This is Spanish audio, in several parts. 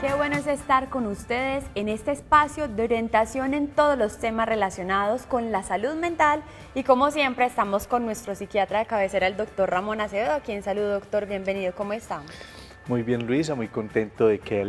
Qué bueno es estar con ustedes en este espacio de orientación en todos los temas relacionados con la salud mental y como siempre estamos con nuestro psiquiatra de cabecera, el doctor Ramón Acevedo, a quien saludo, doctor, bienvenido, ¿cómo estamos? Muy bien, Luisa, muy contento de que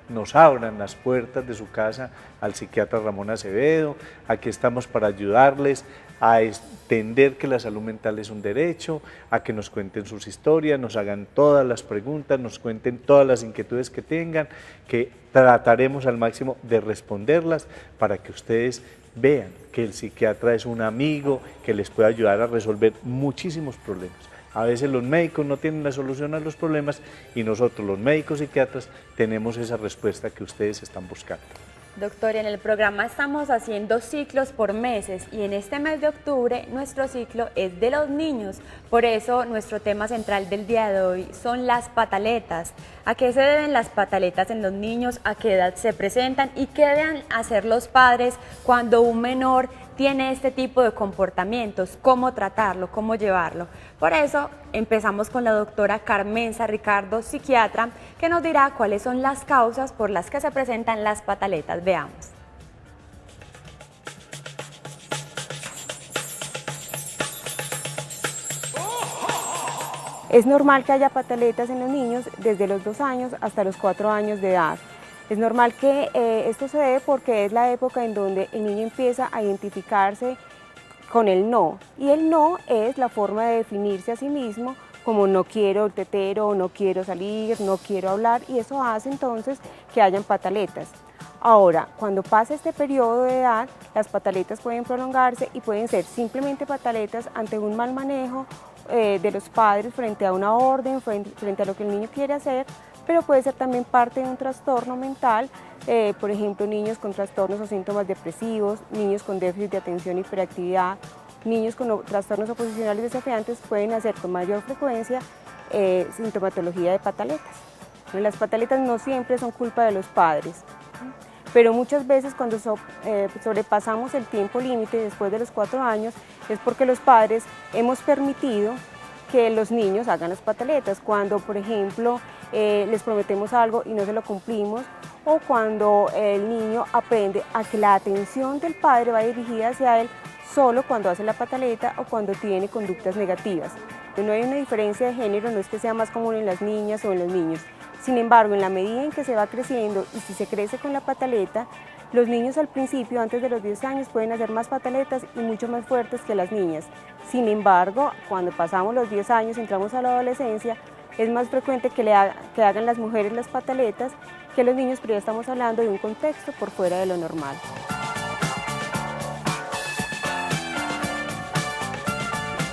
nos abran las puertas de su casa al psiquiatra Ramón Acevedo. Aquí estamos para ayudarles a entender que la salud mental es un derecho, a que nos cuenten sus historias, nos hagan todas las preguntas, nos cuenten todas las inquietudes que tengan, que trataremos al máximo de responderlas para que ustedes vean que el psiquiatra es un amigo que les puede ayudar a resolver muchísimos problemas. A veces los médicos no tienen la solución a los problemas y nosotros, los médicos psiquiatras, tenemos esa respuesta que ustedes están buscando. Doctor, en el programa estamos haciendo ciclos por meses y en este mes de octubre nuestro ciclo es de los niños. Por eso nuestro tema central del día de hoy son las pataletas. ¿A qué se deben las pataletas en los niños? ¿A qué edad se presentan? ¿Y qué deben hacer los padres cuando un menor tiene este tipo de comportamientos? ¿Cómo tratarlo? ¿Cómo llevarlo? Por eso empezamos con la doctora Carmenza Ricardo, psiquiatra, que nos dirá cuáles son las causas por las que se presentan las pataletas. Veamos. Es normal que haya pataletas en los niños desde los 2 años hasta los 4 años de edad. Es normal que esto se dé porque es la época en donde el niño empieza a identificarse con el no, y el no es la forma de definirse a sí mismo como no quiero el tetero, no quiero salir, no quiero hablar, y eso hace entonces que hayan pataletas. Ahora, cuando pasa este periodo de edad, las pataletas pueden prolongarse y pueden ser simplemente pataletas ante un mal manejo de los padres frente a una orden, frente a lo que el niño quiere hacer, pero puede ser también parte de un trastorno mental, por ejemplo, niños con trastornos o síntomas depresivos, niños con déficit de atención y hiperactividad, niños con trastornos oposicionales desafiantes pueden hacer con mayor frecuencia sintomatología de pataletas. Las pataletas no siempre son culpa de los padres, pero muchas veces cuando sobrepasamos el tiempo límite después de los 4 años es porque los padres hemos permitido que los niños hagan las pataletas, cuando por ejemplo les prometemos algo y no se lo cumplimos, o cuando el niño aprende a que la atención del padre va dirigida hacia él solo cuando hace la pataleta o cuando tiene conductas negativas. No hay una diferencia de género, no es que sea más común en las niñas o en los niños. Sin embargo, en la medida en que se va creciendo y si se crece con la pataleta, los niños al principio, antes de los 10 años, pueden hacer más pataletas y mucho más fuertes que las niñas. Sin embargo, cuando pasamos los 10 años, entramos a la adolescencia, es más frecuente que hagan las mujeres las pataletas que los niños, pero ya estamos hablando de un contexto por fuera de lo normal.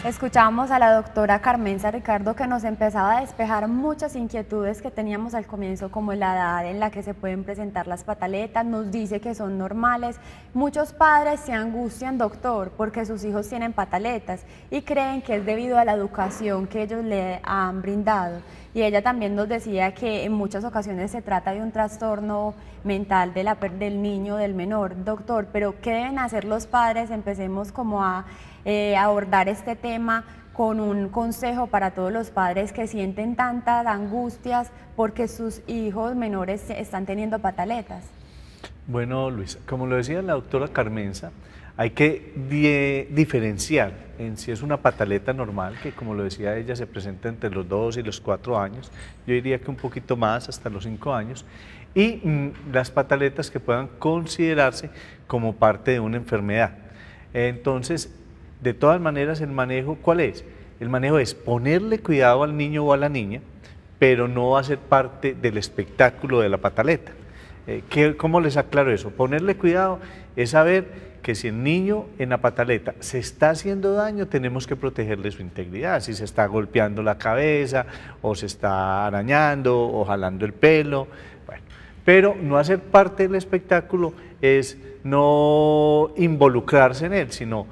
Escuchábamos a la doctora Carmenza Ricardo que nos empezaba a despejar muchas inquietudes que teníamos al comienzo, como la edad en la que se pueden presentar las pataletas, nos dice que son normales. Muchos padres se angustian, doctor, porque sus hijos tienen pataletas y creen que es debido a la educación que ellos le han brindado. Y ella también nos decía que en muchas ocasiones se trata de un trastorno mental del niño, del menor. Doctor, pero ¿qué deben hacer los padres? Empecemos como a abordar este tema con un consejo para todos los padres que sienten tantas angustias porque sus hijos menores están teniendo pataletas. Bueno, Luisa, como lo decía la doctora Carmenza, hay que diferenciar en si es una pataleta normal, que como lo decía ella, se presenta entre los 2 y los 4 años, yo diría que un poquito más, hasta los 5 años, y las pataletas que puedan considerarse como parte de una enfermedad. Entonces, de todas maneras, el manejo, ¿cuál es? El manejo es ponerle cuidado al niño o a la niña, pero no va a ser parte del espectáculo de la pataleta. ¿Cómo les aclaro eso? Ponerle cuidado es saber que si el niño en la pataleta se está haciendo daño, tenemos que protegerle su integridad, si se está golpeando la cabeza, o se está arañando, o jalando el pelo, bueno, pero no hacer parte del espectáculo es no involucrarse en él, sino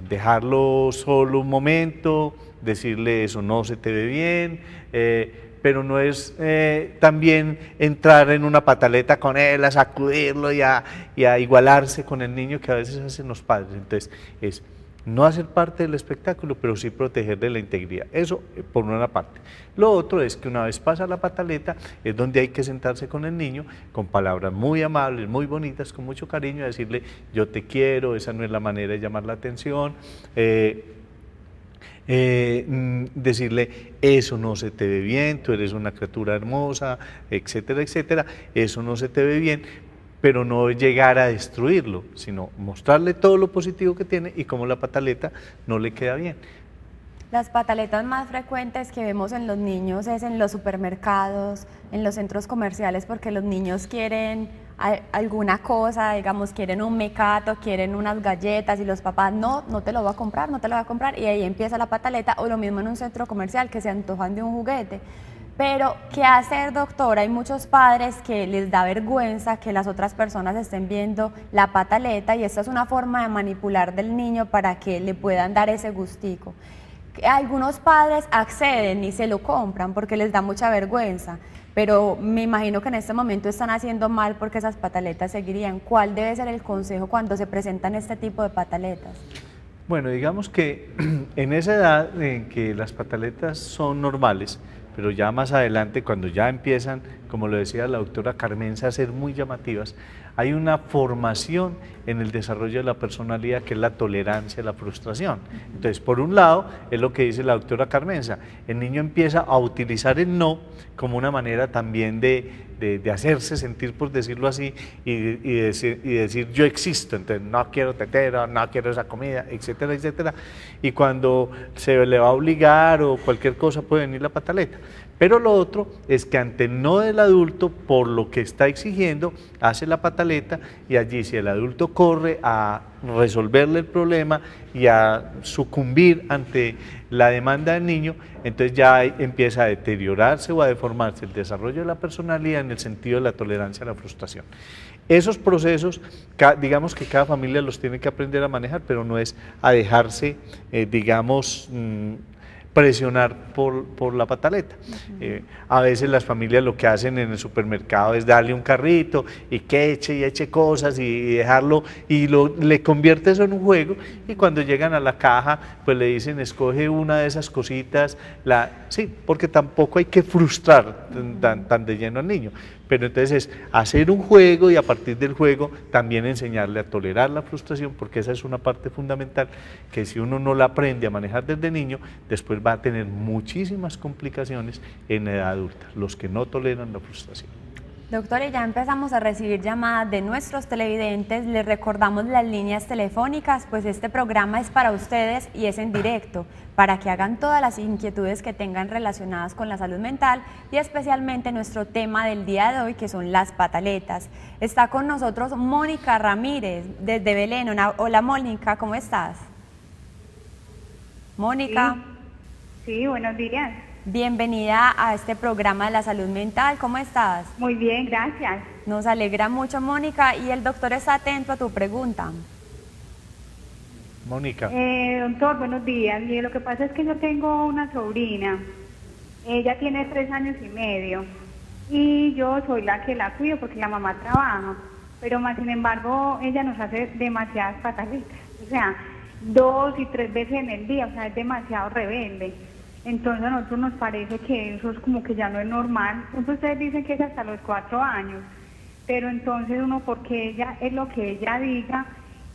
dejarlo solo un momento, decirle eso no se te ve bien, pero no es también entrar en una pataleta con él, a sacudirlo y a igualarse con el niño que a veces hacen los padres. Entonces es no hacer parte del espectáculo, pero sí protegerle la integridad. Eso por una parte. Lo otro es que una vez pasa la pataleta, es donde hay que sentarse con el niño, con palabras muy amables, muy bonitas, con mucho cariño, decirle yo te quiero, esa no es la manera de llamar la atención, decirle eso no se te ve bien, tú eres una criatura hermosa, etcétera, etcétera, eso no se te ve bien, pero no llegar a destruirlo, sino mostrarle todo lo positivo que tiene y cómo la pataleta no le queda bien. Las pataletas más frecuentes que vemos en los niños es en los supermercados, en los centros comerciales, porque los niños quieren alguna cosa, digamos, quieren un mecato, quieren unas galletas y los papás, no te lo voy a comprar, no te lo voy a comprar, y ahí empieza la pataleta, o lo mismo en un centro comercial, que se antojan de un juguete. Pero, ¿qué hacer, doctora? Hay muchos padres que les da vergüenza que las otras personas estén viendo la pataleta y esta es una forma de manipular del niño para que le puedan dar ese gustico. Algunos padres acceden y se lo compran porque les da mucha vergüenza, pero me imagino que en este momento están haciendo mal porque esas pataletas seguirían. ¿Cuál debe ser el consejo cuando se presentan este tipo de pataletas? Bueno, digamos que en esa edad en que las pataletas son normales, pero ya más adelante, cuando ya empiezan, como lo decía la doctora Carmenza, a ser muy llamativas, hay una formación en el desarrollo de la personalidad que es la tolerancia a la frustración. Entonces, por un lado, es lo que dice la doctora Carmenza, el niño empieza a utilizar el no como una manera también de hacerse sentir, por decirlo así, y decir yo existo, entonces no quiero tetero, no quiero esa comida, etcétera, etcétera, y cuando se le va a obligar o cualquier cosa puede venir la pataleta. Pero lo otro es que ante el no del adulto, por lo que está exigiendo, hace la pataleta y allí si el adulto corre a resolverle el problema y a sucumbir ante la demanda del niño, entonces ya empieza a deteriorarse o a deformarse el desarrollo de la personalidad en el sentido de la tolerancia a la frustración. Esos procesos, digamos que cada familia los tiene que aprender a manejar, pero no es a dejarse, digamos, presionar por la pataleta. A veces las familias lo que hacen en el supermercado es darle un carrito y que eche y eche cosas y dejarlo y le convierte eso en un juego y cuando llegan a la caja pues le dicen escoge una de esas cositas, sí, porque tampoco hay que frustrar tan de lleno al niño, pero entonces es hacer un juego y a partir del juego también enseñarle a tolerar la frustración porque esa es una parte fundamental que si uno no la aprende a manejar desde niño, después va a tener muchísimas complicaciones en edad adulta, los que no toleran la frustración. Doctora, ya empezamos a recibir llamadas de nuestros televidentes, les recordamos las líneas telefónicas, pues este programa es para ustedes y es en directo, para que hagan todas las inquietudes que tengan relacionadas con la salud mental y especialmente nuestro tema del día de hoy que son las pataletas. Está con nosotros Mónica Ramírez desde Belén. Hola Mónica, ¿cómo estás? Mónica. Sí, buenos días. Bienvenida a este programa de la salud mental, ¿cómo estás? Muy bien, gracias. Nos alegra mucho, Mónica, y el doctor está atento a tu pregunta. Mónica. Doctor, buenos días. Mire, lo que pasa es que yo tengo una sobrina, ella tiene 3 años y medio, y yo soy la que la cuido porque la mamá trabaja, pero más sin embargo ella nos hace demasiadas pataletas, o sea, 2 y 3 veces en el día, o sea, es demasiado rebelde. Entonces a nosotros nos parece que eso es como que ya no es normal. Entonces ustedes dicen que es hasta los 4 años, pero entonces uno, porque ella es lo que ella diga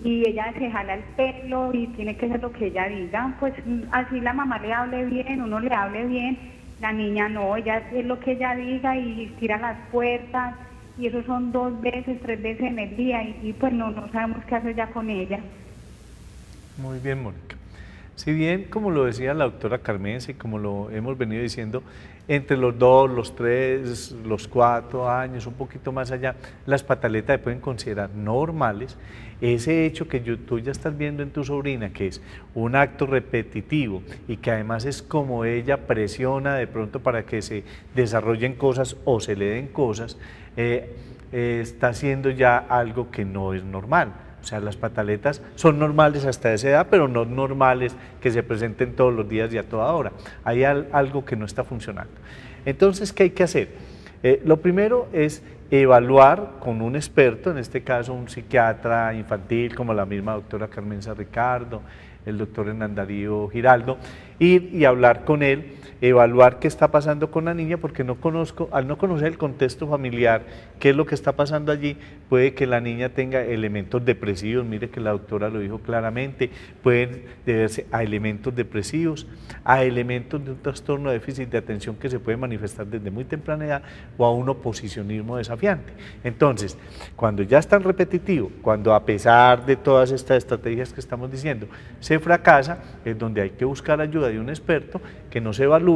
y ella se jala el pelo y tiene que ser lo que ella diga, pues así la mamá le hable bien, uno le hable bien, la niña no, ella es lo que ella diga y tira las puertas y eso son 2 veces, 3 veces en el día y pues no sabemos qué hacer ya con ella. Muy bien, Mónica. Si bien, como lo decía la doctora Carmenza y como lo hemos venido diciendo, entre los 2, los 3, los 4 años, un poquito más allá, las pataletas se pueden considerar normales. Ese hecho que tú ya estás viendo en tu sobrina, que es un acto repetitivo y que además es como ella presiona de pronto para que se desarrollen cosas o se le den cosas, está haciendo ya algo que no es normal. O sea, las pataletas son normales hasta esa edad, pero no normales que se presenten todos los días y a toda hora. Hay algo que no está funcionando. Entonces, ¿qué hay que hacer? Lo primero es evaluar con un experto, en este caso un psiquiatra infantil, como la misma doctora Carmenza Ricardo, el doctor Hernán Darío Giraldo, ir y hablar con él, evaluar qué está pasando con la niña, porque al no conocer el contexto familiar, qué es lo que está pasando allí, puede que la niña tenga elementos depresivos, mire que la doctora lo dijo claramente, pueden deberse a elementos depresivos, a elementos de un trastorno de déficit de atención que se puede manifestar desde muy temprana edad o a un oposicionismo desafiante. Entonces, cuando ya es tan repetitivo, cuando a pesar de todas estas estrategias que estamos diciendo, se fracasa, es donde hay que buscar ayuda de un experto que nos evalúe,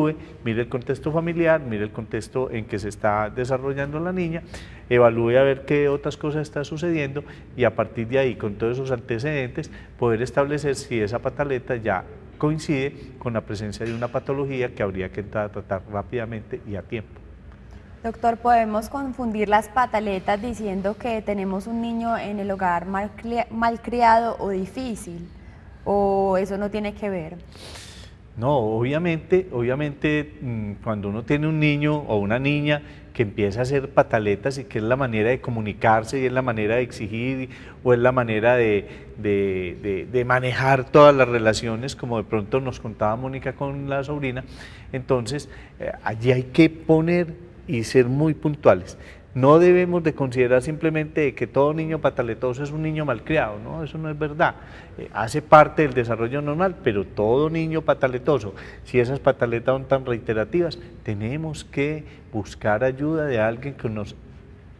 mire el contexto familiar, mire el contexto en que se está desarrollando la niña, evalúe a ver qué otras cosas está sucediendo y a partir de ahí, con todos esos antecedentes, poder establecer si esa pataleta ya coincide con la presencia de una patología que habría que entrar a tratar rápidamente y a tiempo. Doctor, ¿podemos confundir las pataletas diciendo que tenemos un niño en el hogar malcriado o difícil? ¿O eso no tiene que ver? No, obviamente, cuando uno tiene un niño o una niña que empieza a hacer pataletas y que es la manera de comunicarse y es la manera de exigir o es la manera de manejar todas las relaciones, como de pronto nos contaba Mónica con la sobrina, entonces allí hay que poner y ser muy puntuales. No debemos de considerar simplemente que todo niño pataletoso es un niño malcriado, ¿no? Eso no es verdad. Hace parte del desarrollo normal, pero todo niño pataletoso, si esas pataletas son tan reiterativas, tenemos que buscar ayuda de alguien que nos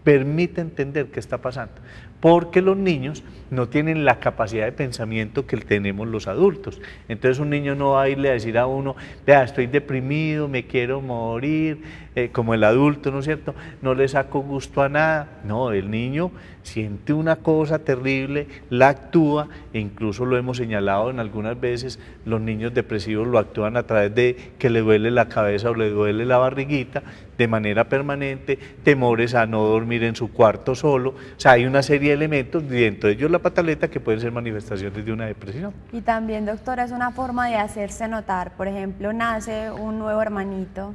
permita entender qué está pasando, porque los niños no tienen la capacidad de pensamiento que tenemos los adultos. Entonces un niño no va a irle a decir a uno, vea, estoy deprimido, me quiero morir, como el adulto, ¿no es cierto? No le saco gusto a nada. No, el niño siente una cosa terrible, la actúa, e incluso lo hemos señalado en algunas veces, los niños depresivos lo actúan a través de que le duele la cabeza o le duele la barriguita de manera permanente, temores a no dormir en su cuarto solo, o sea, hay una serie de elementos, dentro de ellos la pataleta, que pueden ser manifestaciones de una depresión. Y también, doctora, es una forma de hacerse notar. Por ejemplo, nace un nuevo hermanito,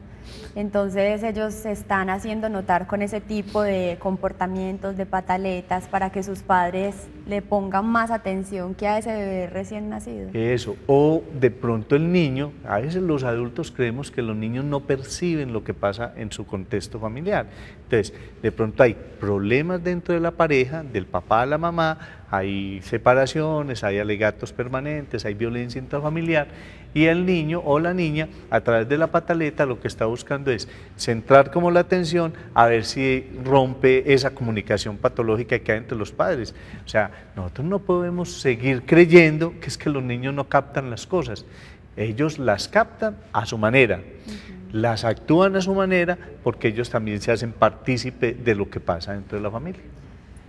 entonces ellos se están haciendo notar con ese tipo de comportamientos, de pataletas, para que sus padres le pongan más atención que a ese bebé recién nacido. Eso, o de pronto el niño, a veces los adultos creemos que los niños no perciben lo que pasa en su contexto familiar. Entonces, de pronto hay problemas dentro de la pareja, del papá a la mamá, hay separaciones, hay alegatos permanentes, hay violencia intrafamiliar, y el niño o la niña, a través de la pataleta, lo que está buscando es centrar como la atención a ver si rompe esa comunicación patológica que hay entre los padres. O sea, nosotros no podemos seguir creyendo que es que los niños no captan las cosas. Ellos las captan a su manera, las actúan a su manera, porque ellos también se hacen partícipe de lo que pasa dentro de la familia.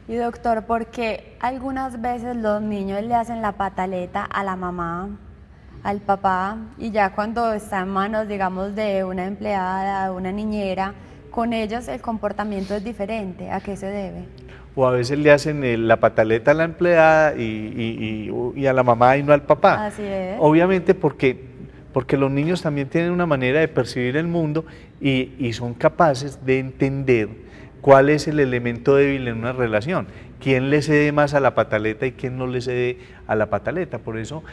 Y doctor, ¿por qué algunas veces los niños le hacen la pataleta a la mamá, al papá, y ya cuando está en manos, digamos, de una empleada, una niñera, con ellos el comportamiento es diferente? ¿A qué se debe? O a veces le hacen la pataleta a la empleada y a la mamá y no al papá. Así es. Obviamente porque los niños también tienen una manera de percibir el mundo y son capaces de entender cuál es el elemento débil en una relación, quién le cede más a la pataleta y quién no le cede a la pataleta. Por eso,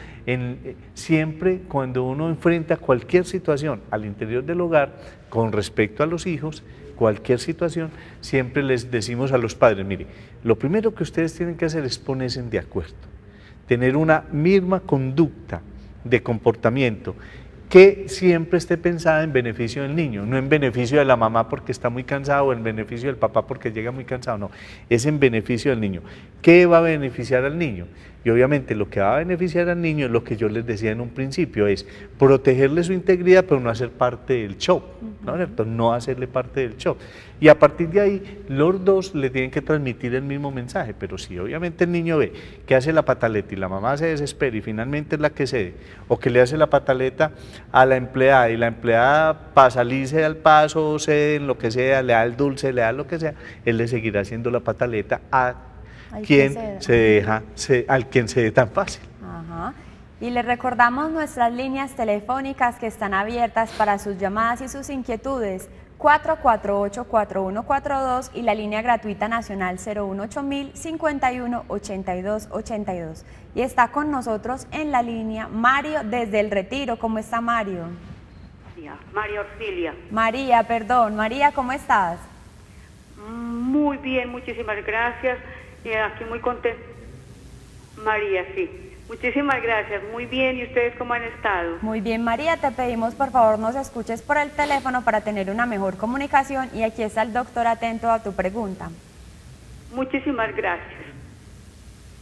siempre cuando uno enfrenta cualquier situación al interior del hogar, con respecto a los hijos, cualquier situación, siempre les decimos a los padres, mire, lo primero que ustedes tienen que hacer es ponerse de acuerdo, tener una misma conducta de comportamiento, que siempre esté pensada en beneficio del niño, no en beneficio de la mamá porque está muy cansado o en beneficio del papá porque llega muy cansado, no, es en beneficio del niño. ¿Qué va a beneficiar al niño? Y obviamente lo que va a beneficiar al niño es lo que yo les decía en un principio, es protegerle su integridad pero no hacer parte del show, ¿no es cierto? No hacerle parte del show. Y a partir de ahí los dos le tienen que transmitir el mismo mensaje, pero si obviamente el niño ve que hace la pataleta y la mamá se desespera y finalmente es la que cede, o que le hace la pataleta a la empleada y la empleada para salirse al paso, cede en lo que sea, le da el dulce, le da lo que sea, él le seguirá haciendo la pataleta a quien al quien se dé tan fácil. Ajá. Y les recordamos nuestras líneas telefónicas que están abiertas para sus llamadas y sus inquietudes. 448-4142 y la línea gratuita nacional 018.000 51 82 82. Y está con nosotros en la línea Mario desde El Retiro. ¿Cómo está Mario? María Orsilia. María, ¿cómo estás? Muy bien, muchísimas gracias. Aquí muy contenta. María, sí. Muchísimas gracias, muy bien. ¿Y ustedes cómo han estado? Muy bien, María, te pedimos por favor nos escuches por el teléfono para tener una mejor comunicación y aquí está el doctor atento a tu pregunta. Muchísimas gracias.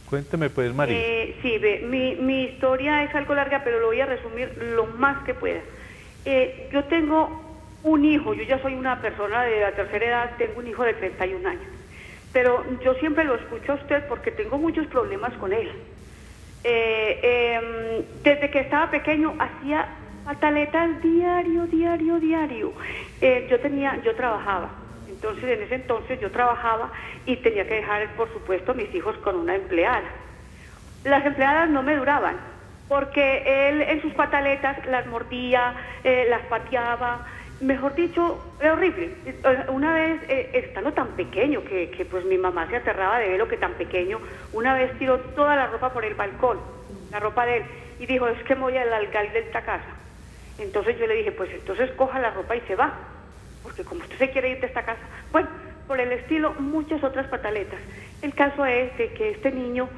Cuénteme pues, María. Sí, mi historia es algo larga, pero lo voy a resumir lo más que pueda. Yo tengo un hijo, yo ya soy una persona de la tercera edad, tengo un hijo de 31 años, pero yo siempre lo escucho a usted porque tengo muchos problemas con él. Desde que estaba pequeño hacía pataletas diario. Yo trabajaba, entonces en ese entonces yo trabajaba y tenía que dejar, por supuesto, a mis hijos con una empleada. Las empleadas no me duraban, porque él en sus pataletas las mordía, las pateaba, mejor dicho, era horrible. Una vez, estando tan pequeño, que pues mi mamá se aterraba de verlo que tan pequeño, una vez tiró toda la ropa por el balcón, la ropa de él, y dijo, es que me voy al alcalde de esta casa. Entonces yo le dije, pues entonces coja la ropa y se va, porque como usted se quiere ir de esta casa, bueno, por el estilo, muchas otras pataletas. El caso es de que este niño,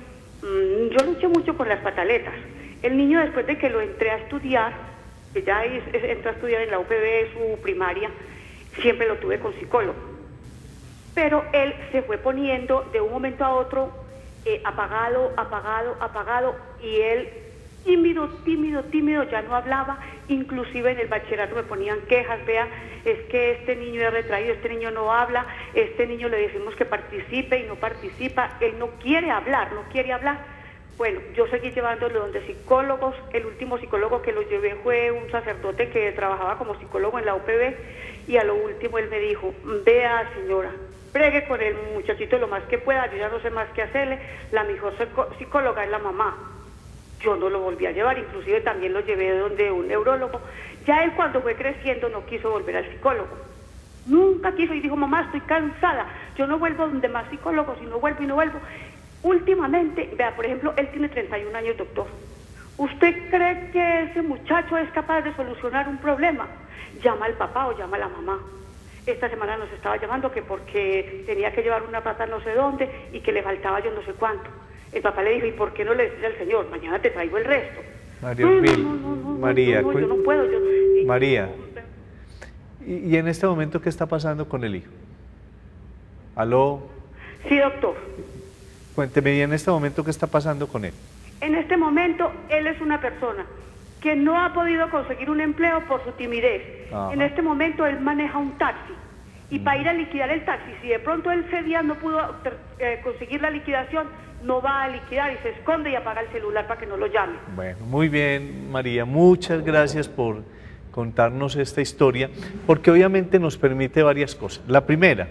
yo luché mucho por las pataletas. El niño, después de que lo entré a estudiar, que ya entró a estudiar en la UPB su primaria, siempre lo tuve con psicólogo. Pero él se fue poniendo de un momento a otro apagado, y él tímido, ya no hablaba. Inclusive en el bachillerato me ponían quejas, vea, es que este niño es retraído, este niño no habla, este niño le decimos que participe y no participa, él no quiere hablar. Bueno, yo seguí llevándolo donde psicólogos. El último psicólogo que lo llevé fue un sacerdote que trabajaba como psicólogo en la UPB, y a lo último él me dijo, vea señora, bregue con el muchachito lo más que pueda, yo ya no sé más qué hacerle, la mejor psicóloga es la mamá. Yo no lo volví a llevar, inclusive también lo llevé donde un neurólogo. Ya él, cuando fue creciendo, no quiso volver al psicólogo. Nunca quiso, y dijo, mamá, estoy cansada, yo no vuelvo donde más psicólogos, y no vuelvo. Últimamente, vea, por ejemplo, él tiene 31 años, doctor. ¿Usted cree que ese muchacho es capaz de solucionar un problema? Llama al papá o llama a la mamá. Esta semana nos estaba llamando que porque tenía que llevar una plata no sé dónde y que le faltaba yo no sé cuánto. El papá le dijo, ¿y por qué no le dices al señor? Mañana te traigo el resto. María, yo no puedo. María, ¿y en este momento qué está pasando con el hijo? ¿Aló? Sí, doctor. Cuénteme, ¿y en este momento qué está pasando con él? En este momento, él es una persona que no ha podido conseguir un empleo por su timidez. Ajá. En este momento, él maneja un taxi. Y para ir a liquidar el taxi, si de pronto ese día no pudo conseguir la liquidación, no va a liquidar y se esconde y apaga el celular para que no lo llame. Bueno, muy bien, María, muchas gracias por contarnos esta historia, porque obviamente nos permite varias cosas. La primera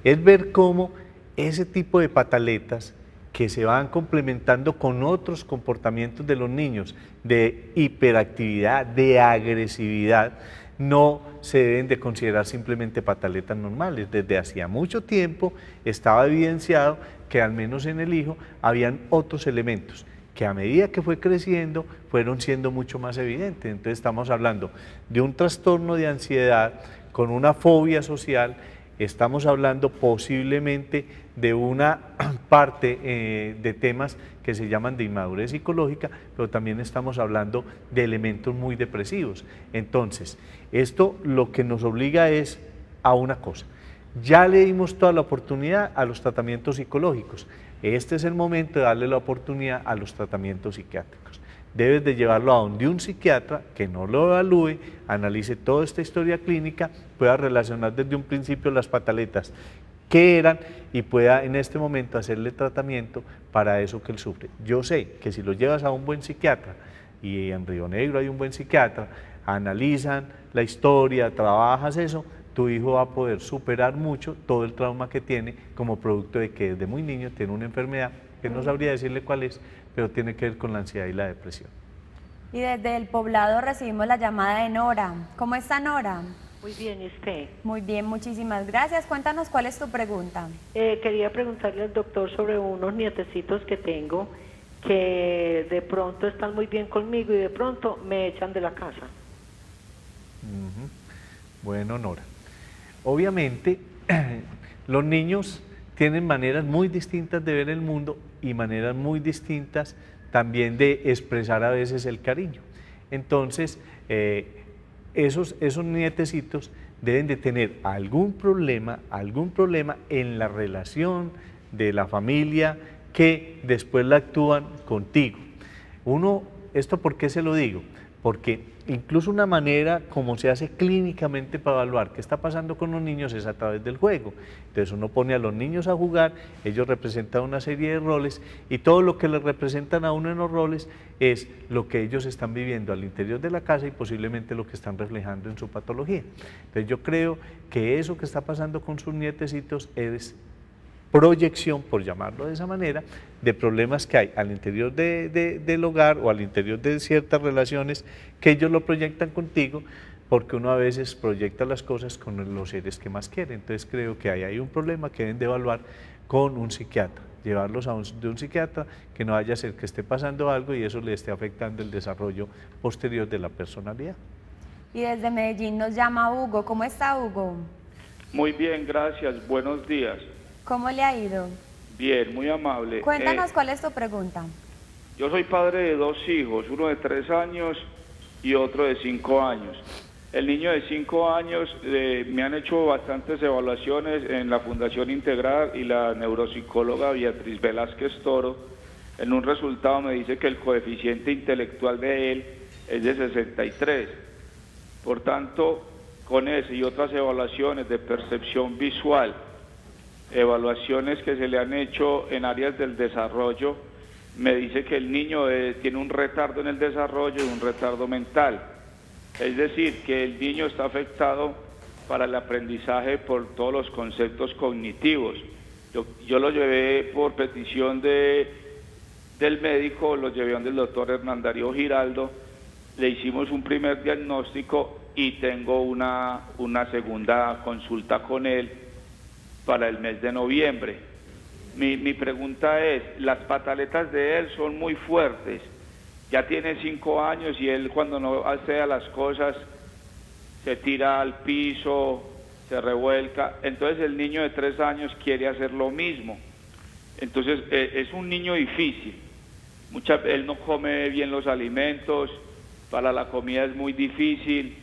es ver cómo ese tipo de pataletas que se van complementando con otros comportamientos de los niños, de hiperactividad, de agresividad, no se deben de considerar simplemente pataletas normales. Desde hacía mucho tiempo estaba evidenciado que al menos en el hijo habían otros elementos que a medida que fue creciendo fueron siendo mucho más evidentes. Entonces estamos hablando de un trastorno de ansiedad con una fobia social, estamos hablando posiblemente de una parte de temas que se llaman de inmadurez psicológica, pero también estamos hablando de elementos muy depresivos. Entonces, esto lo que nos obliga es a una cosa. Ya le dimos toda la oportunidad a los tratamientos psicológicos. Este es el momento de darle la oportunidad a los tratamientos psiquiátricos. Debes de llevarlo a donde un psiquiatra que no lo evalúe, analice toda esta historia clínica, pueda relacionar desde un principio las pataletas, qué eran, y pueda en este momento hacerle tratamiento para eso que él sufre. Yo sé que si lo llevas a un buen psiquiatra, y en Río Negro hay un buen psiquiatra, analizan la historia, trabajas eso, tu hijo va a poder superar mucho todo el trauma que tiene como producto de que desde muy niño tiene una enfermedad que no sabría decirle cuál es, pero tiene que ver con la ansiedad y la depresión. Y desde el Poblado recibimos la llamada de Nora. ¿Cómo está Nora? Muy bien, ¿y usted? Muy bien, muchísimas gracias. Cuéntanos cuál es tu pregunta. Quería preguntarle al doctor sobre unos nietecitos que tengo que de pronto están muy bien conmigo y de pronto me echan de la casa. Bueno, Nora, obviamente los niños tienen maneras muy distintas de ver el mundo y maneras muy distintas también de expresar a veces el cariño. Entonces, esos nietecitos deben de tener algún problema en la relación de la familia que después la actúan contigo. ¿Esto por qué se lo digo? Porque incluso una manera como se hace clínicamente para evaluar qué está pasando con los niños es a través del juego. Entonces uno pone a los niños a jugar, ellos representan una serie de roles y todo lo que les representan a uno en los roles es lo que ellos están viviendo al interior de la casa y posiblemente lo que están reflejando en su patología. Entonces yo creo que eso que está pasando con sus nietecitos es proyección, por llamarlo de esa manera, de problemas que hay al interior del hogar o al interior de ciertas relaciones que ellos lo proyectan contigo, porque uno a veces proyecta las cosas con los seres que más quiere. Entonces creo que ahí hay un problema que deben de evaluar con un psiquiatra, llevarlos de un psiquiatra, que no vaya a ser que esté pasando algo y eso le esté afectando el desarrollo posterior de la personalidad. Y desde Medellín nos llama Hugo. ¿Cómo está, Hugo? Muy bien, gracias. Buenos días. ¿Cómo le ha ido? Bien, muy amable. Cuéntanos cuál es tu pregunta. Yo soy padre de 2 hijos, uno de 3 años y otro de 5 años. El niño de 5 años me han hecho bastantes evaluaciones en la Fundación Integral y la neuropsicóloga Beatriz Velázquez Toro. En un resultado me dice que el coeficiente intelectual de él es de 63. Por tanto, con ese y otras evaluaciones de percepción visual, evaluaciones que se le han hecho en áreas del desarrollo, me dice que el niño tiene un retardo en el desarrollo y un retardo mental. Es decir, que el niño está afectado para el aprendizaje por todos los conceptos cognitivos. Yo lo llevé por petición del médico, lo llevé donde el doctor Hernán Darío Giraldo, le hicimos un primer diagnóstico y tengo una segunda consulta con él para el mes de noviembre. Mi pregunta es, las pataletas de él son muy fuertes, ya tiene 5 años y él cuando no hace las cosas se tira al piso, se revuelca, entonces el niño de 3 años quiere hacer lo mismo, entonces es un niño difícil, él no come bien los alimentos, para la comida es muy difícil,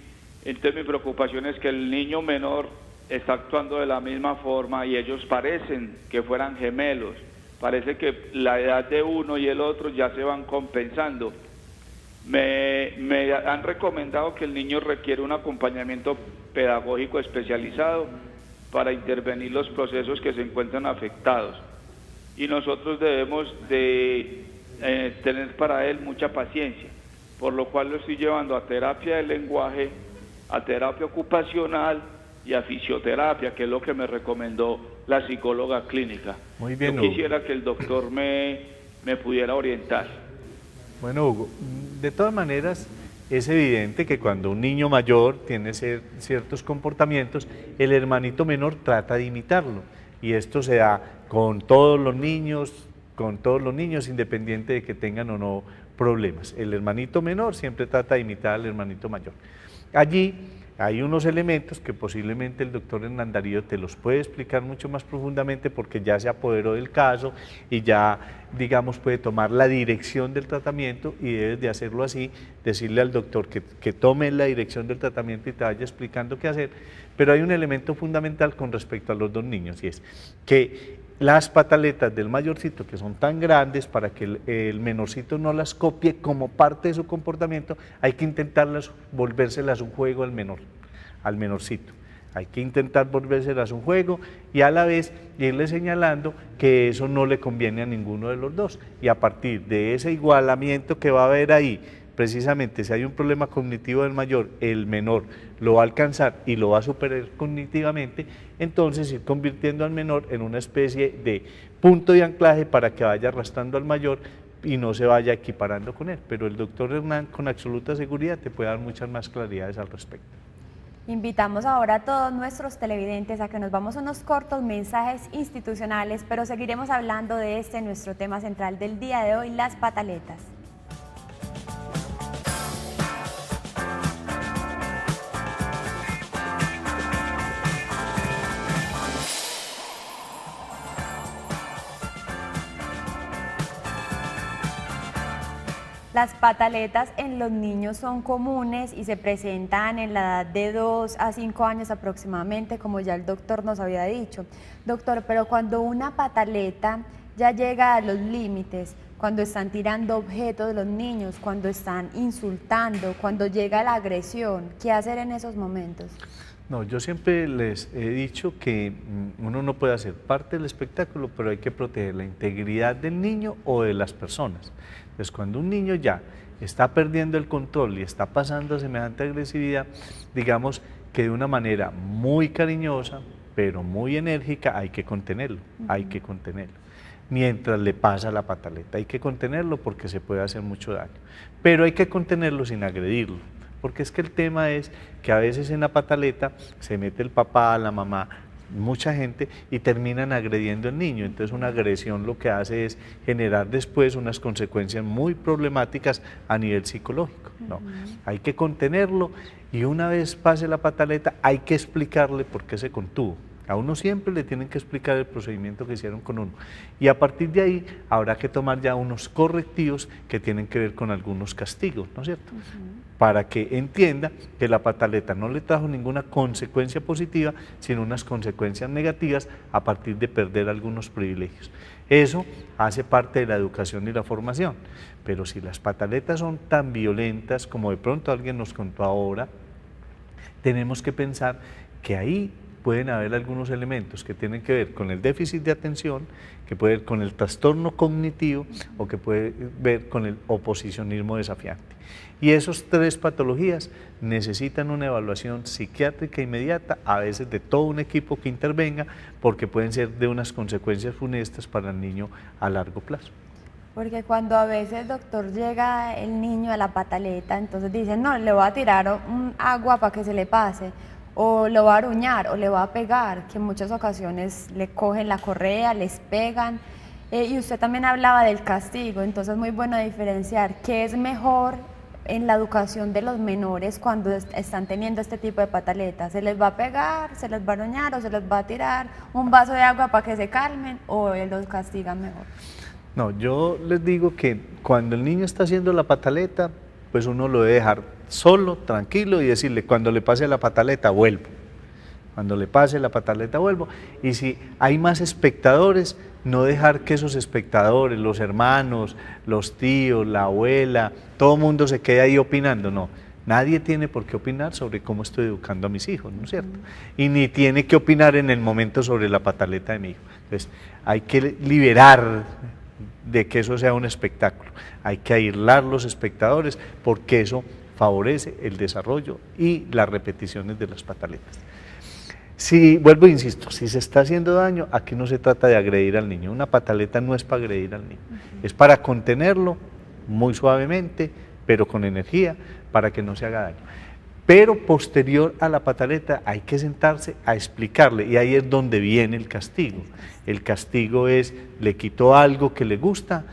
entonces mi preocupación es que el niño menor está actuando de la misma forma y ellos parecen que fueran gemelos, parece que la edad de uno y el otro ya se van compensando. Me han recomendado que el niño requiere un acompañamiento pedagógico especializado para intervenir los procesos que se encuentran afectados y nosotros debemos de tener para él mucha paciencia, por lo cual lo estoy llevando a terapia del lenguaje, a terapia ocupacional y a fisioterapia, que es lo que me recomendó la psicóloga clínica. Muy bien, yo quisiera que el doctor me pudiera orientar. Bueno, Hugo, de todas maneras es evidente que cuando un niño mayor tiene ciertos comportamientos, el hermanito menor trata de imitarlo, y esto se da con todos los niños, independiente de que tengan o no problemas. El hermanito menor siempre trata de imitar al hermanito mayor. Allí hay unos elementos que posiblemente el doctor Hernán Darío te los puede explicar mucho más profundamente porque ya se apoderó del caso y ya, digamos, puede tomar la dirección del tratamiento y debes de hacerlo así, decirle al doctor que tome la dirección del tratamiento y te vaya explicando qué hacer. Pero hay un elemento fundamental con respecto a los 2 niños y es que las pataletas del mayorcito, que son tan grandes para que el menorcito no las copie como parte de su comportamiento, hay que intentarlas, volvérselas un juego al menorcito. Hay que intentar volvérselas un juego y a la vez irle señalando que eso no le conviene a ninguno de los 2. Y a partir de ese igualamiento que va a haber ahí, precisamente si hay un problema cognitivo del mayor, el menor lo va a alcanzar y lo va a superar cognitivamente, entonces ir convirtiendo al menor en una especie de punto de anclaje para que vaya arrastrando al mayor y no se vaya equiparando con él. Pero el doctor Hernán con absoluta seguridad te puede dar muchas más claridades al respecto. Invitamos ahora a todos nuestros televidentes a que nos vamos a unos cortos mensajes institucionales, pero seguiremos hablando de nuestro tema central del día de hoy, las pataletas. Las pataletas en los niños son comunes y se presentan en la edad de 2 a 5 años aproximadamente, como ya el doctor nos había dicho. Doctor, pero cuando una pataleta ya llega a los límites, cuando están tirando objetos de los niños, cuando están insultando, cuando llega la agresión, ¿qué hacer en esos momentos? No, yo siempre les he dicho que uno no puede hacer parte del espectáculo, pero hay que proteger la integridad del niño o de las personas. Entonces, cuando un niño ya está perdiendo el control y está pasando a semejante agresividad, digamos que de una manera muy cariñosa, pero muy enérgica, hay que contenerlo, hay que contenerlo. Mientras le pasa la pataleta, hay que contenerlo porque se puede hacer mucho daño, pero hay que contenerlo sin agredirlo. Porque es que el tema es que a veces en la pataleta se mete el papá, la mamá, mucha gente y terminan agrediendo al niño. Entonces una agresión lo que hace es generar después unas consecuencias muy problemáticas a nivel psicológico. No, hay que contenerlo y una vez pase la pataleta hay que explicarle por qué se contuvo. A uno siempre le tienen que explicar el procedimiento que hicieron con uno y a partir de ahí habrá que tomar ya unos correctivos que tienen que ver con algunos castigos, ¿no es cierto? Para que entienda que la pataleta no le trajo ninguna consecuencia positiva, sino unas consecuencias negativas a partir de perder algunos privilegios. Eso hace parte de la educación y la formación, pero si las pataletas son tan violentas como de pronto alguien nos contó ahora, tenemos que pensar que ahí pueden haber algunos elementos que tienen que ver con el déficit de atención, que puede ver con el trastorno cognitivo o que puede ver con el oposicionismo desafiante. Y esas tres patologías necesitan una evaluación psiquiátrica inmediata, a veces de todo un equipo que intervenga, porque pueden ser de unas consecuencias funestas para el niño a largo plazo. Porque cuando a veces, doctor, llega el niño a la pataleta, entonces dicen, no, le voy a tirar un agua para que se le pase, o lo va a aruñar, o le va a pegar, que en muchas ocasiones le cogen la correa, les pegan, y usted también hablaba del castigo, entonces es muy bueno diferenciar qué es mejor en la educación de los menores cuando están teniendo este tipo de pataletas. ¿Se les va a pegar, se les va a aruñar, o se les va a tirar un vaso de agua para que se calmen, o los castigan mejor? No, yo les digo que cuando el niño está haciendo la pataleta, pues uno lo debe dejar solo, tranquilo y decirle, cuando le pase la pataleta vuelvo, cuando le pase la pataleta vuelvo, y si hay más espectadores, no dejar que esos espectadores, los hermanos, los tíos, la abuela, todo el mundo se quede ahí opinando, no, nadie tiene por qué opinar sobre cómo estoy educando a mis hijos, ¿no es cierto? Y ni tiene que opinar en el momento sobre la pataleta de mi hijo. Entonces, hay que liberar de que eso sea un espectáculo, hay que aislar los espectadores porque eso favorece el desarrollo y las repeticiones de las pataletas. Si, vuelvo e insisto, si se está haciendo daño, aquí no se trata de agredir al niño, una pataleta no es para agredir al niño, es para contenerlo muy suavemente, pero con energía, para que no se haga daño. Pero posterior a la pataleta hay que sentarse a explicarle y ahí es donde viene el castigo. El castigo es, le quitó algo que le gusta,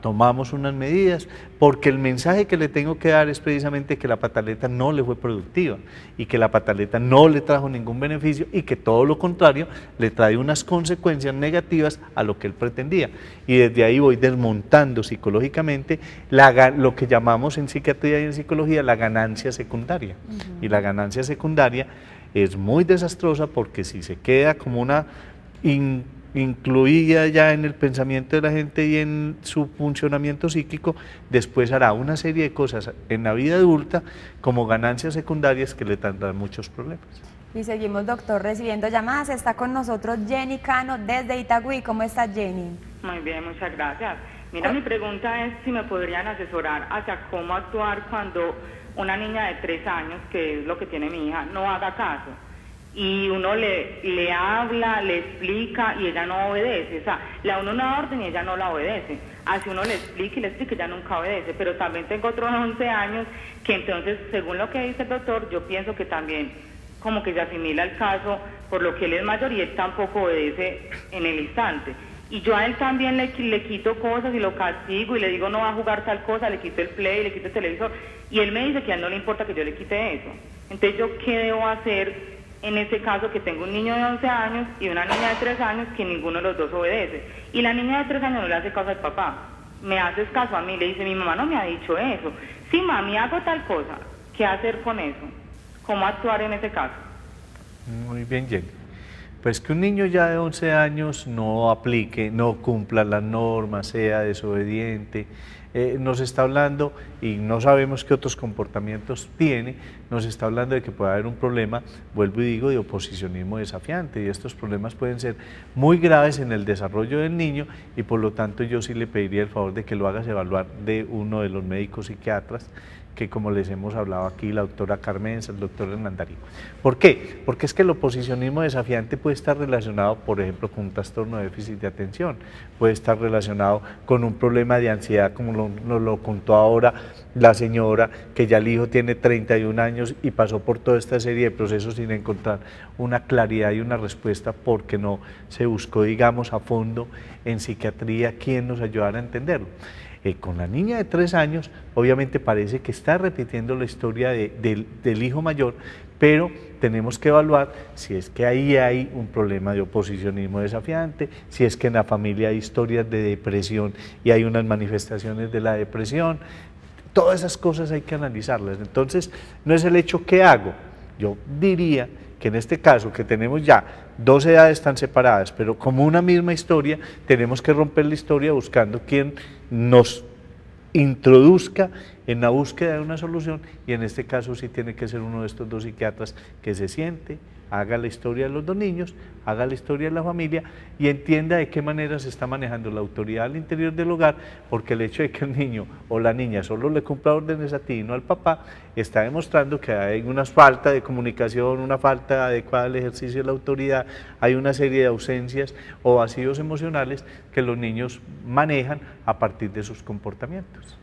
tomamos unas medidas, porque el mensaje que le tengo que dar es precisamente que la pataleta no le fue productiva y que la pataleta no le trajo ningún beneficio y que todo lo contrario le trae unas consecuencias negativas a lo que él pretendía. Y desde ahí voy desmontando psicológicamente lo que llamamos en psiquiatría y en psicología la ganancia secundaria. Y la ganancia secundaria es muy desastrosa porque si se queda como una incluida ya en el pensamiento de la gente y en su funcionamiento psíquico, después hará una serie de cosas en la vida adulta como ganancias secundarias que le tendrán muchos problemas. Y seguimos, doctor, recibiendo llamadas. Está con nosotros Jenny Cano desde Itagüí. ¿Cómo está, Jenny? Muy bien, muchas gracias. Mira, mi pregunta es si me podrían asesorar hacia cómo actuar cuando una niña de 3 años, que es lo que tiene mi hija, no haga caso. y uno le habla, le explica y ella no obedece. O sea, le da uno una orden y ella no la obedece. Así uno le explica y le explica, ella nunca obedece. Pero también tengo otros 11 años que entonces, según lo que dice el doctor, yo pienso que también como que se asimila el caso por lo que él es mayor y él tampoco obedece en el instante. Y yo a él también le quito cosas y lo castigo y le digo no va a jugar tal cosa, le quito el play, le quito el televisor y él me dice que a él no le importa que yo le quite eso. Entonces yo qué debo hacer en este caso que tengo un niño de 11 años y una niña de 3 años que ninguno de los dos obedece. Y la niña de 3 años no le hace caso al papá, me hace caso a mí, le dice mi mamá no me ha dicho eso. Sí mami, hago tal cosa, ¿qué hacer con eso? ¿Cómo actuar en ese caso? Muy bien, Jenny. Pues que un niño ya de 11 años no aplique, no cumpla las normas, sea desobediente, nos está hablando, y no sabemos qué otros comportamientos tiene, nos está hablando de que puede haber un problema, vuelvo y digo, de oposicionismo desafiante, y estos problemas pueden ser muy graves en el desarrollo del niño, y por lo tanto yo sí le pediría el favor de que lo hagas evaluar de uno de los médicos psiquiatras, que como les hemos hablado aquí, la doctora Carmenza, el doctor Hernán Darío. ¿Por qué? Porque es que el oposicionismo desafiante puede estar relacionado, por ejemplo, con un trastorno de déficit de atención, puede estar relacionado con un problema de ansiedad, como nos lo contó ahora la señora, que ya el hijo tiene 31 años y pasó por toda esta serie de procesos sin encontrar una claridad y una respuesta porque no se buscó, digamos, a fondo en psiquiatría quien nos ayudara a entenderlo. Con la niña de 3 años, obviamente parece que está repitiendo la historia del hijo mayor, pero tenemos que evaluar si es que ahí hay un problema de oposicionismo desafiante, si es que en la familia hay historias de depresión y hay unas manifestaciones de la depresión. Todas esas cosas hay que analizarlas. Entonces, no es el hecho que hago. Yo diría que en este caso, que tenemos ya 2 edades tan separadas, pero como una misma historia, tenemos que romper la historia buscando quien nos introduzca en la búsqueda de una solución, y en este caso sí tiene que ser uno de estos 2 psiquiatras que se siente, haga la historia de los 2 niños, haga la historia de la familia y entienda de qué manera se está manejando la autoridad al interior del hogar, porque el hecho de que el niño o la niña solo le cumpla órdenes a ti y no al papá, está demostrando que hay una falta de comunicación, una falta adecuada del ejercicio de la autoridad, hay una serie de ausencias o vacíos emocionales que los niños manejan a partir de sus comportamientos.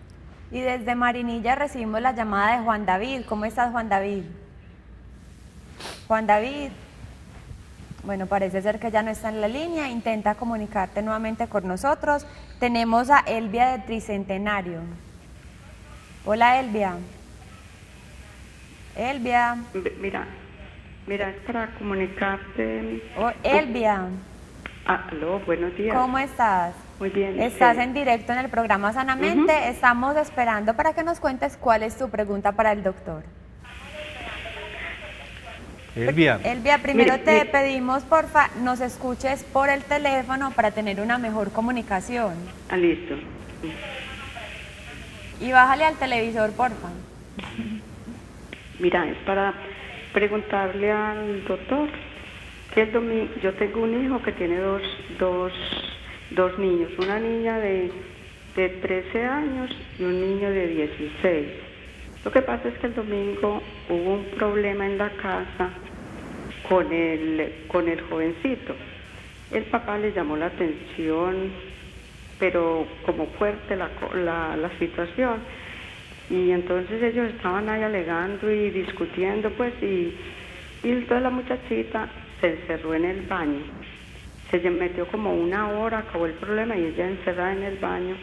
Y desde Marinilla recibimos la llamada de Juan David. ¿Cómo estás, Juan David? Juan David, bueno, parece ser que ya no está en la línea, intenta comunicarte nuevamente con nosotros. Tenemos a Elvia de Tricentenario. Hola, Elvia. Elvia. Mira, es para comunicarte. Oh, Elvia. Aló, buenos días. ¿Cómo estás? Muy bien. Estás en directo en el programa Sanamente. Estamos esperando para que nos cuentes cuál es tu pregunta para el doctor. Elvia, primero te pedimos, porfa, nos escuches por el teléfono para tener una mejor comunicación. Listo. Y bájale al televisor, porfa. Mira, es para preguntarle al doctor que yo tengo un hijo que tiene dos niños, una niña de 13 años y un niño de 16. Lo que pasa es que el domingo hubo un problema en la casa con el jovencito. El papá le llamó la atención, pero como fuerte la situación. Y entonces ellos estaban ahí alegando y discutiendo, pues, y entonces la muchachita se encerró en el baño. Se metió como 1 hora, acabó el problema y ella encerrada en el baño.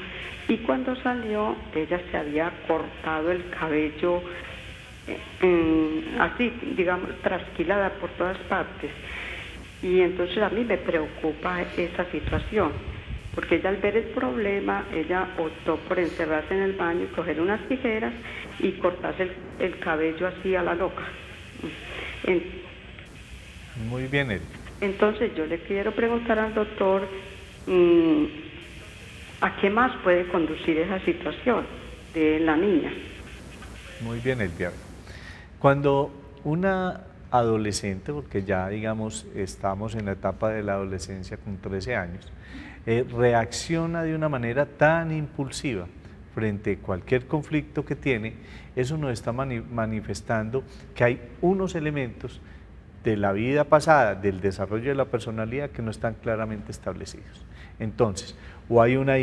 Y cuando salió, ella se había cortado el cabello así, digamos, trasquilada por todas partes. Y entonces a mí me preocupa esa situación, porque ella al ver el problema, ella optó por encerrarse en el baño y coger unas tijeras y cortarse el cabello así a la loca. Muy bien, Ed. Entonces yo le quiero preguntar al doctor ¿a qué más puede conducir esa situación de la niña? Muy bien, Elvia. Cuando una adolescente, porque ya digamos estamos en la etapa de la adolescencia con 13 años, reacciona de una manera tan impulsiva frente a cualquier conflicto que tiene, eso nos está manifestando que hay unos elementos de la vida pasada, del desarrollo de la personalidad, que no están claramente establecidos. Entonces, o hay una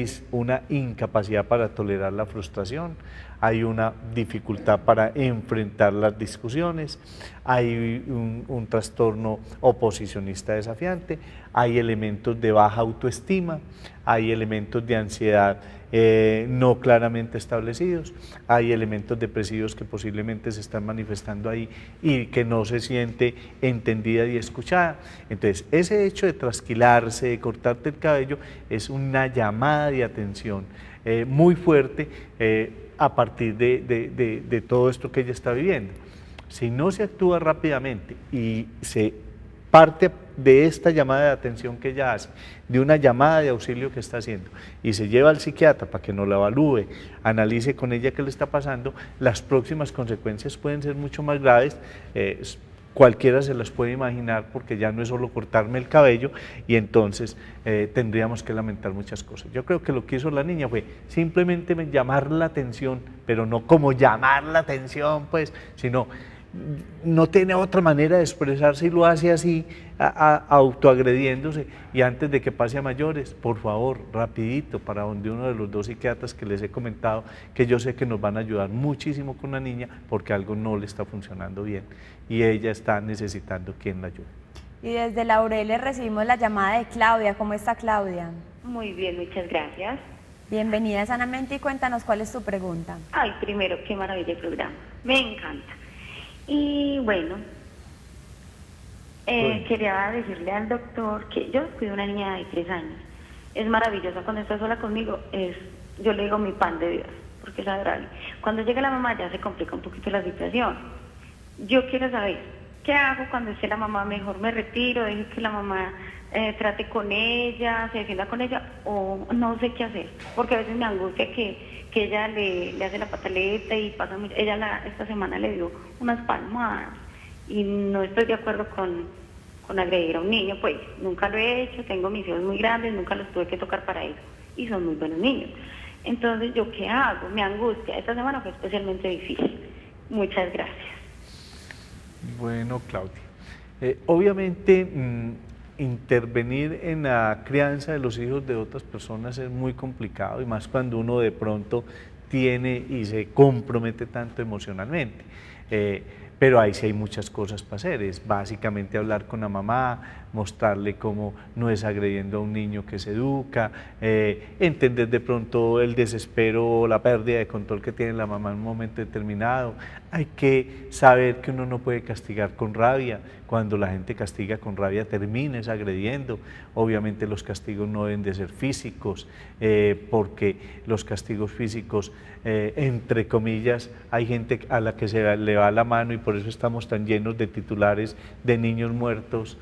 incapacidad para tolerar la frustración, hay una dificultad para enfrentar las discusiones, hay un trastorno oposicionista desafiante, hay elementos de baja autoestima, hay elementos de ansiedad no claramente establecidos, hay elementos depresivos que posiblemente se están manifestando ahí y que no se siente entendida y escuchada. Entonces, ese hecho de trasquilarse, de cortarte el cabello, es una llamada de atención muy fuerte a partir de todo esto que ella está viviendo. Si no se actúa rápidamente y se parte de esta llamada de atención que ella hace, de una llamada de auxilio que está haciendo, y se lleva al psiquiatra para que nos la evalúe, analice con ella qué le está pasando, las próximas consecuencias pueden ser mucho más graves. Cualquiera se las puede imaginar, porque ya no es solo cortarme el cabello, y entonces tendríamos que lamentar muchas cosas. Yo creo que lo que hizo la niña fue simplemente llamar la atención, pero no como llamar la atención, pues, sino no tiene otra manera de expresarse y lo hace así, autoagrediéndose, y antes de que pase a mayores, por favor, rapidito, para donde uno de los dos psiquiatras que les he comentado, que yo sé que nos van a ayudar muchísimo con la niña, porque algo no le está funcionando bien y ella está necesitando quien la ayude. Y desde Laureles recibimos la llamada de Claudia. ¿Cómo está, Claudia? Muy bien, muchas gracias. Bienvenida a Sanamente y cuéntanos cuál es tu pregunta. Ay, primero, qué maravilla el programa, me encanta. Y bueno, quería decirle al doctor que yo cuido una niña de 3 años. Es maravillosa cuando está sola conmigo, yo le digo mi pan de Dios, porque es adorable. Cuando llega la mamá ya se complica un poquito la situación. Yo quiero saber, ¿qué hago cuando esté la mamá? Mejor me retiro, dejo que la mamá trate con ella, se defienda con ella, o no sé qué hacer, porque a veces me angustia que ella le hace la pataleta y pasa mucho. Ella esta semana le dio unas palmadas y no estoy de acuerdo con agredir a un niño, pues nunca lo he hecho, tengo mis hijos muy grandes, nunca los tuve que tocar para eso y son muy buenos niños. Entonces, ¿yo qué hago? Me angustia. Esta semana fue especialmente difícil. Muchas gracias. Bueno, Claudia, obviamente intervenir en la crianza de los hijos de otras personas es muy complicado, y más cuando uno de pronto tiene y se compromete tanto emocionalmente. Pero ahí sí hay muchas cosas para hacer, es básicamente hablar con la mamá, mostrarle cómo no es agrediendo a un niño que se educa, entender de pronto el desespero o la pérdida de control que tiene la mamá en un momento determinado. Hay que saber que uno no puede castigar con rabia. Cuando la gente castiga con rabia termina agrediendo. Obviamente los castigos no deben de ser físicos, porque los castigos físicos, entre comillas, hay gente a la que se le va la mano, y por eso estamos tan llenos de titulares de niños muertos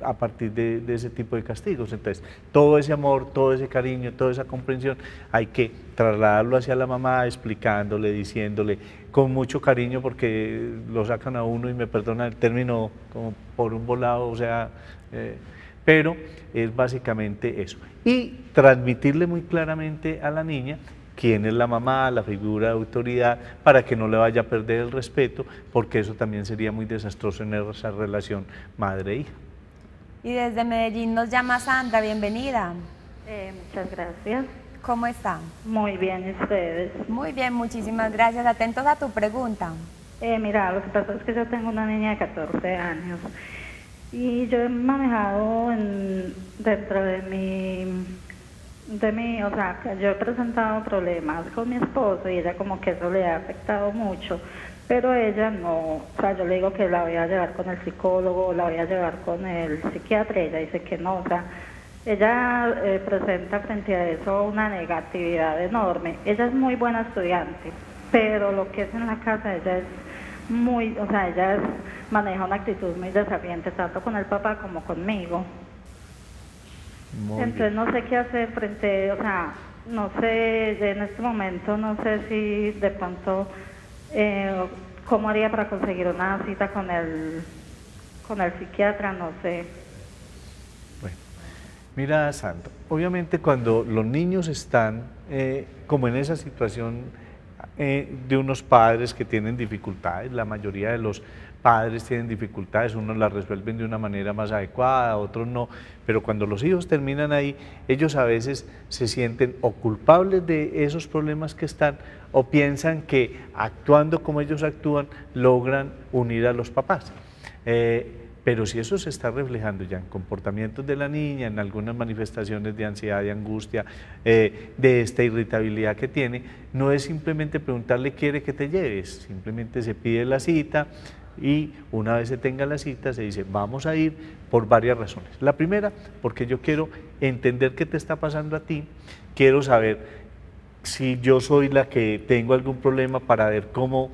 a partir de ese tipo de castigos. Entonces, todo ese amor, todo ese cariño, toda esa comprensión, hay que trasladarlo hacia la mamá, explicándole, diciéndole, con mucho cariño, porque lo sacan a uno, y me perdona el término, como por un volado, o sea, pero es básicamente eso. Y transmitirle muy claramente a la niña quién es la mamá, la figura de autoridad, para que no le vaya a perder el respeto, porque eso también sería muy desastroso en esa relación madre-hija. Y desde Medellín nos llama Sandra. Bienvenida. Muchas gracias. ¿Cómo está? Muy bien, ¿y ustedes? Muy bien, muchísimas gracias. Atentos a tu pregunta. Mira, lo que pasa es que yo tengo una niña de 14 años y yo he manejado dentro de mi, o sea, yo he presentado problemas con mi esposo y ella como que eso le ha afectado mucho, pero ella no, o sea, yo le digo que la voy a llevar con el psicólogo, la voy a llevar con el psiquiatra, y ella dice que no, o sea, ella presenta frente a eso una negatividad enorme. Ella es muy buena estudiante, pero lo que es en la casa, ella es muy, o sea, maneja una actitud muy desafiante, tanto con el papá como conmigo. Entonces no sé qué hacer frente, o sea, no sé, en este momento no sé si de pronto, cómo haría para conseguir una cita con el psiquiatra, no sé. Mira, Sandra, obviamente cuando los niños están como en esa situación de unos padres que tienen dificultades. La mayoría de los padres tienen dificultades, unos las resuelven de una manera más adecuada, otros no, pero cuando los hijos terminan ahí, ellos a veces se sienten o culpables de esos problemas que están, o piensan que actuando como ellos actúan, logran unir a los papás. Pero si eso se está reflejando ya en comportamientos de la niña, en algunas manifestaciones de ansiedad, de angustia, de esta irritabilidad que tiene, no es simplemente preguntarle ¿quiere que te lleves? Simplemente se pide la cita y una vez se tenga la cita se dice vamos a ir por varias razones. La primera, porque yo quiero entender qué te está pasando a ti, quiero saber si yo soy la que tengo algún problema para ver cómo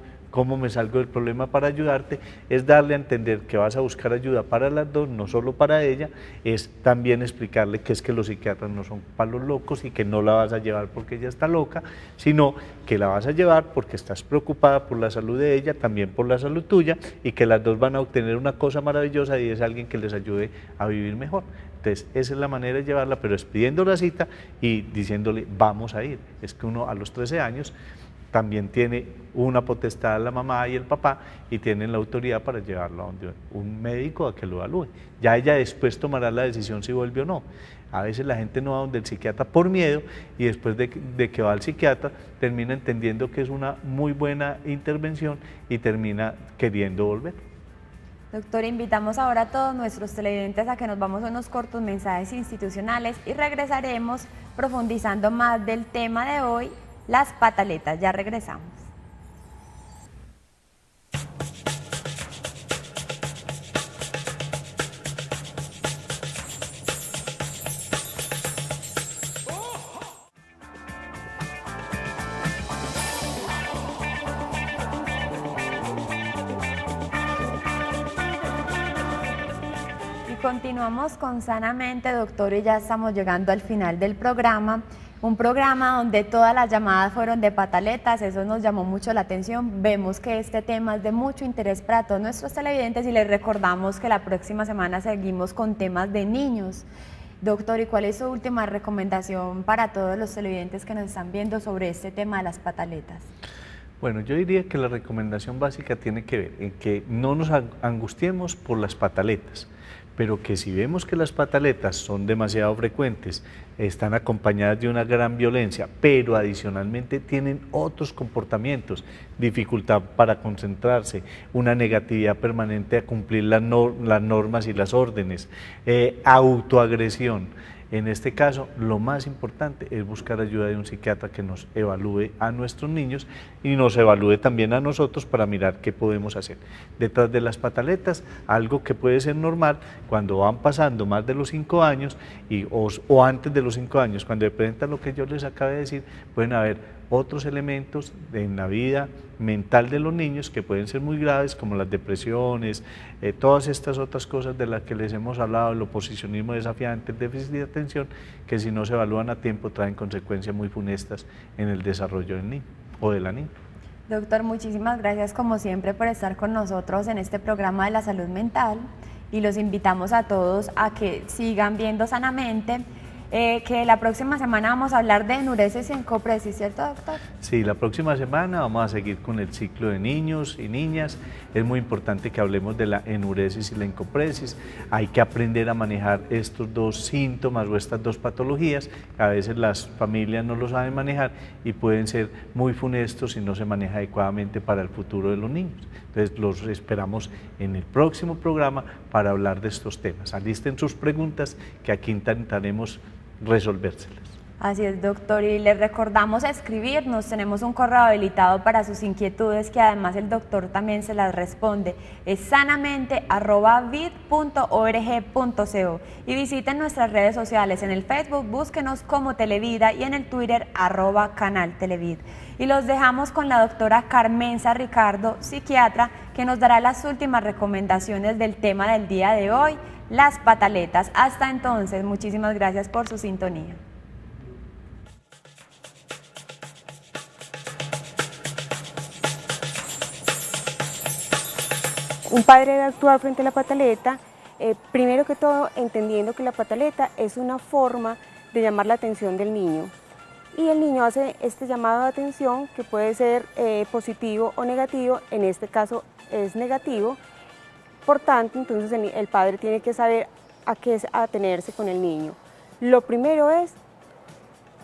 me salgo del problema para ayudarte, es darle a entender que vas a buscar ayuda para las dos, no solo para ella, es también explicarle que es que los psiquiatras no son palos locos y que no la vas a llevar porque ella está loca, sino que la vas a llevar porque estás preocupada por la salud de ella, también por la salud tuya, y que las dos van a obtener una cosa maravillosa y es alguien que les ayude a vivir mejor. Entonces, esa es la manera de llevarla, pero es pidiendo la cita y diciéndole vamos a ir. Es que uno a los 13 años también tiene una potestad la mamá y el papá y tienen la autoridad para llevarlo a donde un médico a que lo evalúe. Ya ella después tomará la decisión si vuelve o no. A veces la gente no va donde el psiquiatra por miedo y después de que va al psiquiatra termina entendiendo que es una muy buena intervención y termina queriendo volver. Doctor, invitamos ahora a todos nuestros televidentes a que nos vamos a unos cortos mensajes institucionales y regresaremos profundizando más del tema de hoy, las pataletas. Ya regresamos. Continuamos con Sanamente, doctor, y ya estamos llegando al final del programa. Un programa donde todas las llamadas fueron de pataletas, eso nos llamó mucho la atención. Vemos que este tema es de mucho interés para todos nuestros televidentes y les recordamos que la próxima semana seguimos con temas de niños. Doctor, ¿y cuál es su última recomendación para todos los televidentes que nos están viendo sobre este tema de las pataletas? Bueno, yo diría que la recomendación básica tiene que ver en que no nos angustiemos por las pataletas, pero que si vemos que las pataletas son demasiado frecuentes, están acompañadas de una gran violencia, pero adicionalmente tienen otros comportamientos, dificultad para concentrarse, una negatividad permanente a cumplir las normas y las órdenes, autoagresión. En este caso, lo más importante es buscar ayuda de un psiquiatra que nos evalúe a nuestros niños y nos evalúe también a nosotros para mirar qué podemos hacer. Detrás de las pataletas, algo que puede ser normal cuando van pasando más de los 5 años o antes de los 5 años, cuando se presenta lo que yo les acabo de decir, pueden haber otros elementos en la vida mental de los niños que pueden ser muy graves, como las depresiones, todas estas otras cosas de las que les hemos hablado, el oposicionismo desafiante, el déficit de atención, que si no se evalúan a tiempo traen consecuencias muy funestas en el desarrollo del niño o de la niña. Doctor, muchísimas gracias como siempre por estar con nosotros en este programa de la salud mental y los invitamos a todos a que sigan viendo Sanamente. Que la próxima semana vamos a hablar de enuresis y encopresis, ¿cierto, doctor? Sí, la próxima semana vamos a seguir con el ciclo de niños y niñas. Es muy importante que hablemos de la enuresis y la encopresis. Hay que aprender a manejar estos dos síntomas o estas dos patologías. A veces las familias no lo saben manejar y pueden ser muy funestos si no se maneja adecuadamente para el futuro de los niños. Entonces los esperamos en el próximo programa para hablar de estos temas. Alisten sus preguntas que aquí intentaremos resolvérselas. Así es, doctor, y les recordamos escribirnos, tenemos un correo habilitado para sus inquietudes que además el doctor también se las responde, es sanamente@vid.org.co y visiten nuestras redes sociales, en el Facebook búsquenos como Televida y en el Twitter @canal Televid. Y los dejamos con la doctora Carmenza Ricardo, psiquiatra, que nos dará las últimas recomendaciones del tema del día de hoy, las pataletas. Hasta entonces, muchísimas gracias por su sintonía. Un padre debe actuar frente a la pataleta, primero que todo entendiendo que la pataleta es una forma de llamar la atención del niño. y el niño hace este llamado de atención que puede ser positivo o negativo, en este caso es negativo, por tanto entonces el padre tiene que saber a qué atenerse con el niño. Lo primero es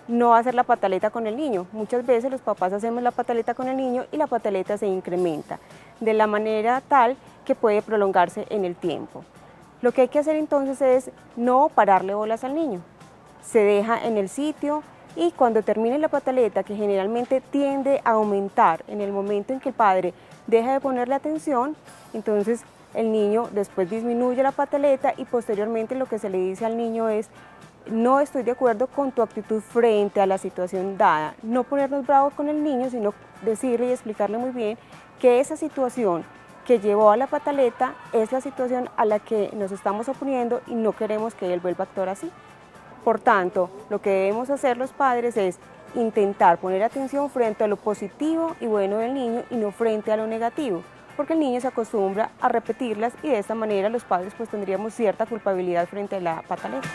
no hacer la pataleta con el niño. Muchas veces los papás hacemos la pataleta con el niño y la pataleta se incrementa de la manera tal que puede prolongarse en el tiempo. Lo que hay que hacer entonces es no pararle bolas al niño. Se deja en el sitio y cuando termine la pataleta, que generalmente tiende a aumentar en el momento en que el padre deja de ponerle atención, entonces el niño después disminuye la pataleta y posteriormente lo que se le dice al niño es: no estoy de acuerdo con tu actitud frente a la situación dada. No ponernos bravos con el niño, sino decirle y explicarle muy bien que esa situación que llevó a la pataleta es la situación a la que nos estamos oponiendo y no queremos que él vuelva a actuar así. Por tanto, lo que debemos hacer los padres es intentar poner atención frente a lo positivo y bueno del niño y no frente a lo negativo, porque el niño se acostumbra a repetirlas y de esta manera los padres pues tendríamos cierta culpabilidad frente a la pataleta.